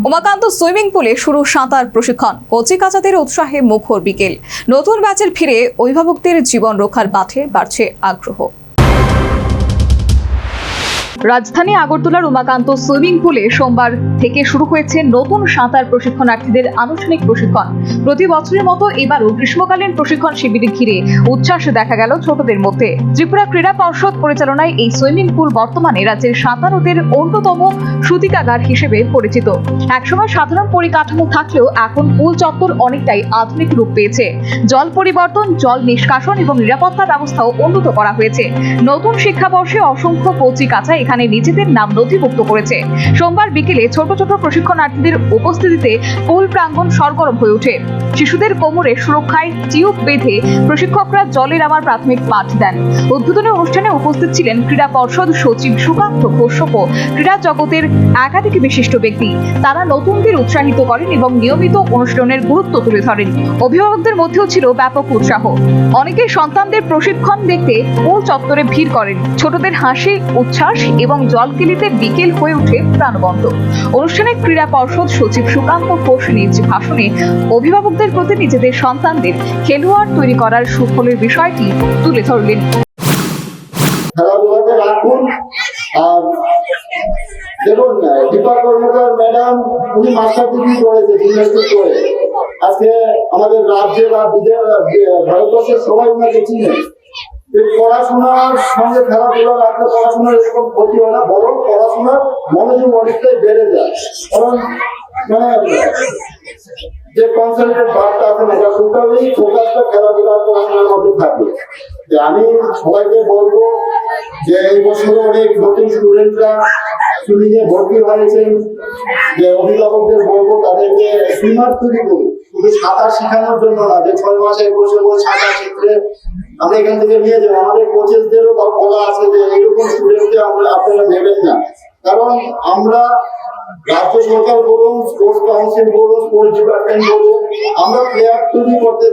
Umakanta swimming পুলে শুরু সাঁতার প্রশিক্ষণ, কচিকাঁচাদের উৎসাহে মুখর বিকেল। নতুন ব্যাচের ফিরে অভিভাবকদের জীবন রক্ষার পাঠে বাড়ছে আগ্রহ। রাজধানী আগরতলার উমাকান্ত সুইমিং পুলে সোমবার থেকে শুরু হয়েছে নতুন সাঁতার প্রশিক্ষণার্থীদের আনুষ্ঠানিক প্রশিক্ষণ। প্রতি বছরের মতো এবারও গ্রীষ্মকালীন প্রশিক্ষণ শিবিরে ঘিরে উচ্ছ্বাস দেখা গেল ছোটদের মধ্যে। ত্রিপুরা ক্রীড়া পর্ষদ পরিচালনায় এই সুইমিং পুল বর্তমানে রাজ্যের সাঁতারুদের অন্যতম সূতিকাগার হিসেবে পরিচিত। একসময় সাধারণ পরিকাঠামো থাকলেও এখন পুল চত্বর অনেকটাই আধুনিক রূপ পেয়েছে। জল পরিবর্তন, জল নিষ্কাশন এবং নিরাপত্তা ব্যবস্থাও উন্নত করা হয়েছে। নতুন শিক্ষাবর্ষে অসংখ্য কচিকাঁচা এখানে নিজেদের নাম নথিভুক্ত করেছে। সোমবার বিকেলে ছোট ছোট প্রশিক্ষণার্থীদের উপস্থিতিতে পুল প্রাঙ্গণ সরগরম হয়ে ওঠে। শিশুদের কোমরে সুরক্ষায় টিউব বেঁধে প্রশিক্ষকরা জলে নামার প্রাথমিক পাঠ দেন। উদ্বোধনী অনুষ্ঠানে উপস্থিত ছিলেন ক্রীড়া পর্ষদ সচিব সুকান্ত ঘোষ সহ ক্রীড়া জগতের একাধিক বিশিষ্ট ব্যক্তি। তারা নতুনদের উৎসাহিত করেন এবং নিয়মিত অনুশীলনের গুরুত্ব তুলে ধরেন। অভিভাবকদের মধ্যেও ছিল ব্যাপক উৎসাহ। অনেকে সন্তানদের প্রশিক্ষণ দেখতে পুল চত্বরে ভিড় করেন। ছোটদের হাসি, উচ্ছ্বাস এবং জলকেলিতে বিকেল হয়ে ওঠে প্রাণবন্ত। অনুষ্ঠানে ক্রীড়া পর্ষদ সচিব সুকান্ত ঘোষ নিজ ভাষণে অভিভাবকদের প্রতি নিজেদের সন্তানদের খেলোয়াড় তৈরি করার সুফলের বিষয়টি তুলে ধরলেন। দেখুন, দীপা কর্মকার ম্যাডাম উনি মাস্টার ডিগ্রি করেছে জিমন্যাস্টিক করে। আজকে আমাদের রাজ্যে বা ভারতবর্ষের সবাই ওনাকে চিনে। পড়াশোনার সঙ্গে খেলাধুলা রাখলে পড়াশোনার এরকম ক্ষতি হয় না, বরং পড়াশোনার মনোযোগ অনেকটাই বেড়ে যায়। কারণ যে কনসেন্ট্রেট ভাবটা আছে না, এটা টোটালি ফোকাসটা খেলাধুলা পড়াশোনার মধ্যে থাকে। আমি সবাইকে বলবো যে এই বছর অনেক নতুন স্টুডেন্টরা সুইমিং এ ভর্তি হয়েছেন, যে অভিভাবকদের বলবো তাদেরকে সুইমার তৈরি করুন। শুধু সাঁতার শেখানোর জন্য না, যে 6 মাসে বসে বসে সাঁতার শিখলে আমরা এখান থেকে নিয়ে যাবো। আমাদের কোচেসদেরও বলা আছে যে এইরকম স্টুডেন্টকে আপনারা নেবেন না। কারণ আমরা রাজ্য সরকার বলুন, স্পোর্টস কাউন্সিল বলুন, স্পোর্টস ডিপার্টমেন্ট বলুন, আমরা প্লেয়ার তৈরি করতে।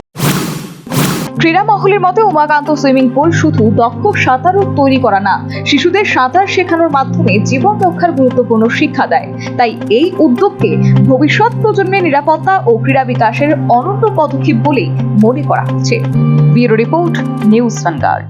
ক্রীড়া মহলের মতে উমাকান্ত সুইমিং পুল শুধু দক্ষ সাঁতারু তৈরি করা না, শিশুদের সাঁতার শেখানোর মাধ্যমে জীবন রক্ষার গুরুত্বপূর্ণ শিক্ষা দেয়। তাই এই উদ্যোগকে ভবিষ্যৎ প্রজন্মের নিরাপত্তা ও ক্রীড়া বিকাশের অনন্য পদক্ষেপ বলেই মনে করা হচ্ছে। Bureau report, news vanguard.